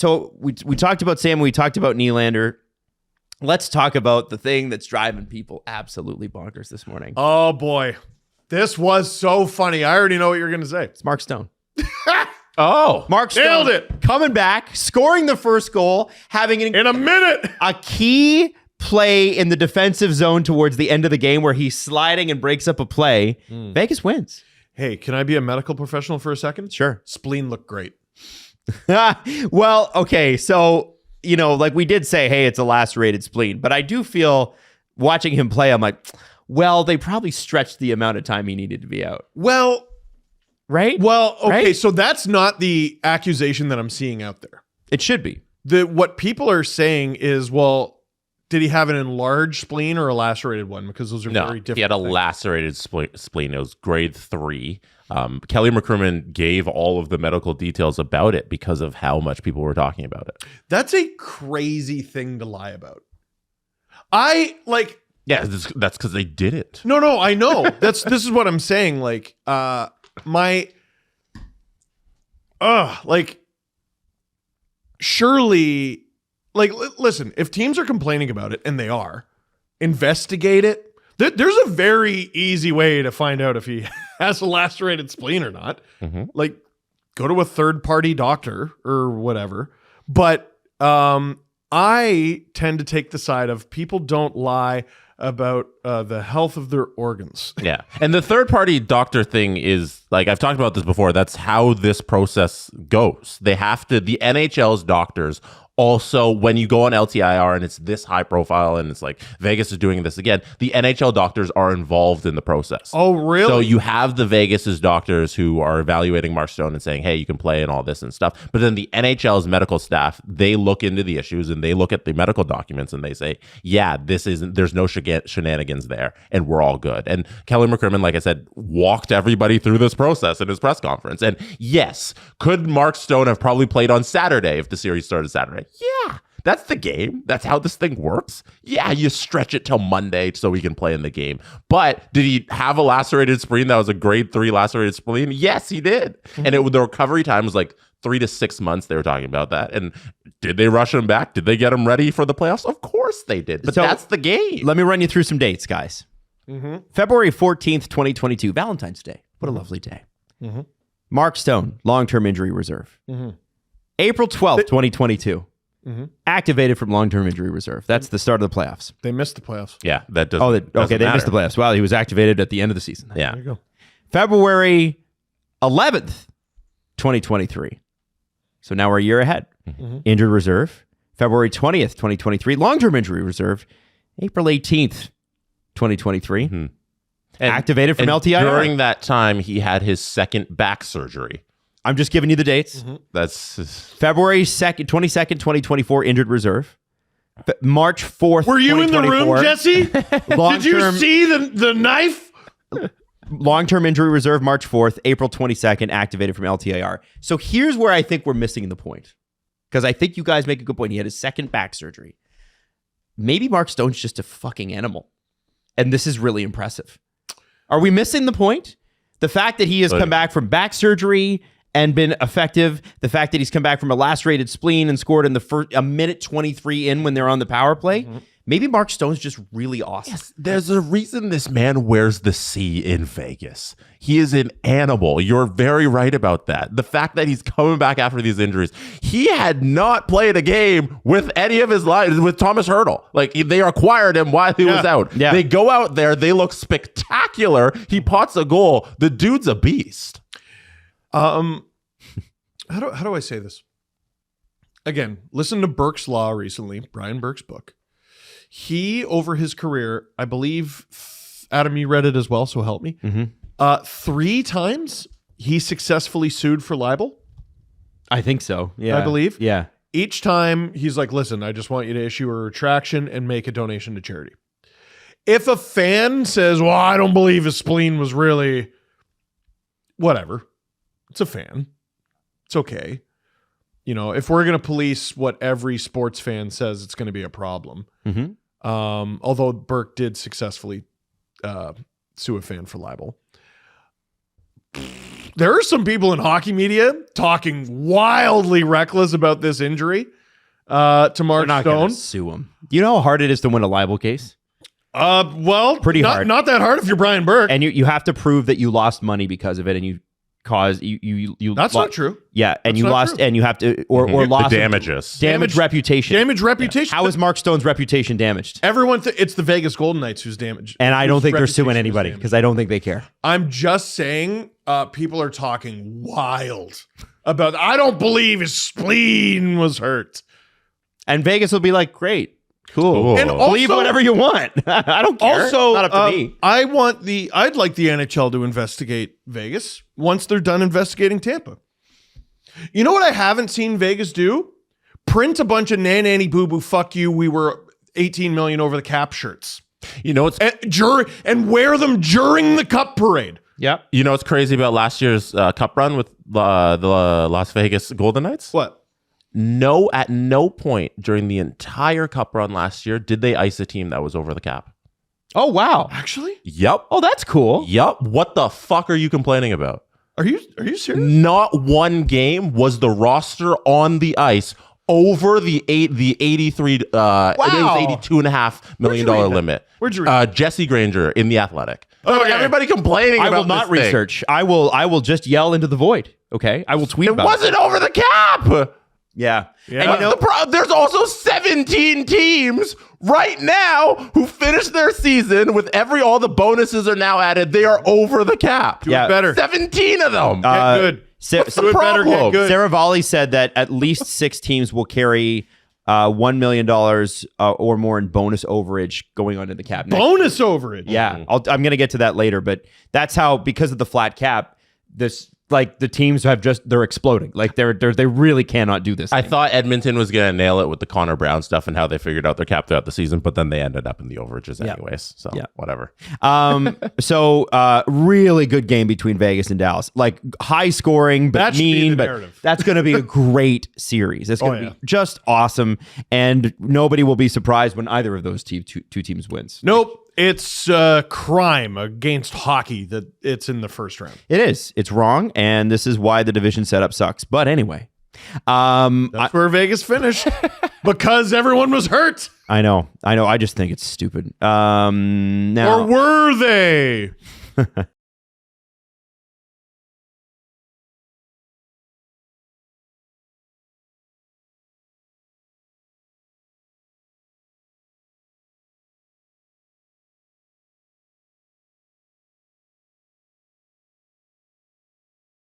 So we talked about Sam. We talked about Nylander. Let's talk about the thing that's driving people absolutely bonkers this morning. Oh, boy. This was so funny. I already know what you're going to say. It's Mark Stone. Mark Stone. Nailed it. Coming back, scoring the first goal, having in a minute a key play in the defensive zone towards the end of the game where he's sliding and breaks up a play. Vegas wins. Hey, can I be a medical professional for a second? Sure. Spleen looked great. Well, okay. So, like we did say, hey, it's a lacerated spleen. But I do feel watching him play, I'm like, well, they probably stretched the amount of time he needed to be out. Well, right? Well, okay. Right? So that's not the accusation that I'm seeing out there. It should be. What people are saying is, well, did he have an enlarged spleen or a lacerated one? Because those are very different. He had a things. lacerated spleen. It was grade 3. Kelly McCrimmon gave all of the medical details about it because of how much people were talking about it. That's a crazy thing to lie about. Yeah, that's because they did it. No, I know. This is what I'm saying. Surely, listen, if teams are complaining about it, and they are, investigate it. There's a very easy way to find out if he has a lacerated spleen or not. Mm-hmm. Go to a third-party doctor or whatever. But I tend to take the side of people don't lie about the health of their organs. Yeah. And the third-party doctor thing is, I've talked about this before, that's how this process goes. They have to, the NHL's doctors also, when you go on LTIR and it's this high profile and it's like Vegas is doing this again, the NHL doctors are involved in the process. Oh, really? So you have the Vegas's doctors who are evaluating Mark Stone and saying, hey, you can play and all this and stuff. But then the NHL's medical staff, they look into the issues and they look at the medical documents and they say, yeah, there's no shenanigans there and we're all good. And Kelly McCrimmon, like I said, walked everybody through this process in his press conference. And yes, could Mark Stone have probably played on Saturday if the series started Saturday? Yeah, that's the game. That's how this thing works. Yeah, you stretch it till Monday so he can play in the game. But did he have a lacerated spleen that was a grade 3 lacerated spleen? Yes, he did. Mm-hmm. And the recovery time was 3 to 6 months. They were talking about that. And did they rush him back? Did they get him ready for the playoffs? Of course they did. But that's the game. Let me run you through some dates, guys. Mm-hmm. February 14th, 2022, Valentine's Day. What a lovely day. Mm-hmm. Mark Stone, long-term injury reserve. Mm-hmm. April 12th, 2022. Mm-hmm. Activated from long-term injury reserve. That's the start of the playoffs. They missed the playoffs. Yeah, that doesn't. They missed the playoffs. Wow, he was activated at the end of the season. Yeah. There you go. February 11th, 2023. So now we're a year ahead. Mm-hmm. Injured reserve. February 20th, 2023. Long-term injury reserve. April 18th, 2023. Mm-hmm. Activated from LTIR. During that time, he had his second back surgery. I'm just giving you the dates. Mm-hmm. That's February 22nd, 2024, injured reserve. March 4th, Were you in the room, Jesse? Did you see the knife? Long-term injury reserve, March 4th, April 22nd, activated from LTIR. So here's where I think we're missing the point. Because I think you guys make a good point. He had his second back surgery. Maybe Mark Stone's just a fucking animal. And this is really impressive. Are we missing the point? The fact that he has come back from back surgery and been effective, the fact that he's come back from a lacerated spleen and scored in the first a minute 23 in when they're on the power play. Mm-hmm. Maybe Mark Stone's just really awesome. Yes, there's a reason this man wears the C in Vegas. He is an animal. You're very right about that. The fact that he's coming back after these injuries. He had not played a game with any of his lines with Thomas Hertl. They acquired him while he was out. Yeah. They go out there. They look spectacular. He pots a goal. The dude's a beast. How do I say this? Again, listen to Burke's Law recently, Brian Burke's book. He, over his career, I believe, Adam, you read it as well, so help me. Mm-hmm. 3 times he successfully sued for libel. I think so. Yeah. I believe. Yeah. Each time he's like, listen, I just want you to issue a retraction and make a donation to charity. If a fan says, well, I don't believe his spleen was really whatever, it's a fan. It's okay. If we're going to police what every sports fan says, it's going to be a problem. Mm-hmm. Although Burke did successfully sue a fan for libel. There are some people in hockey media talking wildly reckless about this injury to They're Mark not Stone. going to sue him. You know how hard it is to win a libel case? Well, Pretty hard. Not that hard if you're Brian Burke. And you have to prove that you lost money because of it, and you caused you. That's not true. Yeah, and That's you not lost, true. and you have to or lost the damages. damage reputation. Damage reputation. How is Mark Stone's reputation damaged? Everyone? It's the Vegas Golden Knights who's damaged. And I don't whose think they're suing reputation is anybody damaged. because I don't think they care. I'm just saying, people are talking wild about. I don't believe his spleen was hurt. And Vegas will be like, great, cool, And believe also- whatever you want. I don't care. Also, not up to me. I'd like the NHL to investigate Vegas once they're done investigating Tampa. You know what I haven't seen Vegas do? Print a bunch of nanny boo boo fuck you. We were 18 million over the cap shirts You know what's and wear them during the Cup parade. Yep. you know what's crazy about last year's Cup run with the Las Vegas Golden Knights? What? At no point during the entire Cup run last year did they ice a team that was over the cap. Oh wow. Actually? Yep. Oh, that's cool. Yep. What the fuck are you complaining about? Are you serious? Not one game was the roster on the ice over the 83 it was $82.5 million read that? limit. Where'd you read Jesse Granger in The Athletic. Okay. Everybody complaining I about will not this thing. research. I will just yell into the void. Okay. I will tweet It about wasn't over the cap. Yeah. Yeah. And you know, There's also 17 teams right now who finished their season with all the bonuses are now added. They are over the cap. Do it better. 17 of them. Get good. What's Do it better. Get problem? good. Sarah Volley said that at least 6 teams will carry $1 million or more in bonus overage going onto the cap. Bonus overage. Yeah, I'm going to get to that later, but that's how, because of the flat cap, the teams they're exploding. Like they really cannot do this. I thing. thought Edmonton was going to nail it with the Connor Brown stuff and how they figured out their cap throughout the season, but then they ended up in the overages anyways. So whatever. So really good game between Vegas and Dallas. Like high scoring, but That should be mean. the But narrative. that's going to be a great series. It's going to be just awesome, and nobody will be surprised when either of those two teams wins. Nope. It's crime against hockey that it's in the first round. It is. It's wrong, and this is why the division setup sucks. But anyway, That's where Vegas finished because everyone was hurt. I know. I just think it's stupid. Now, Or were they?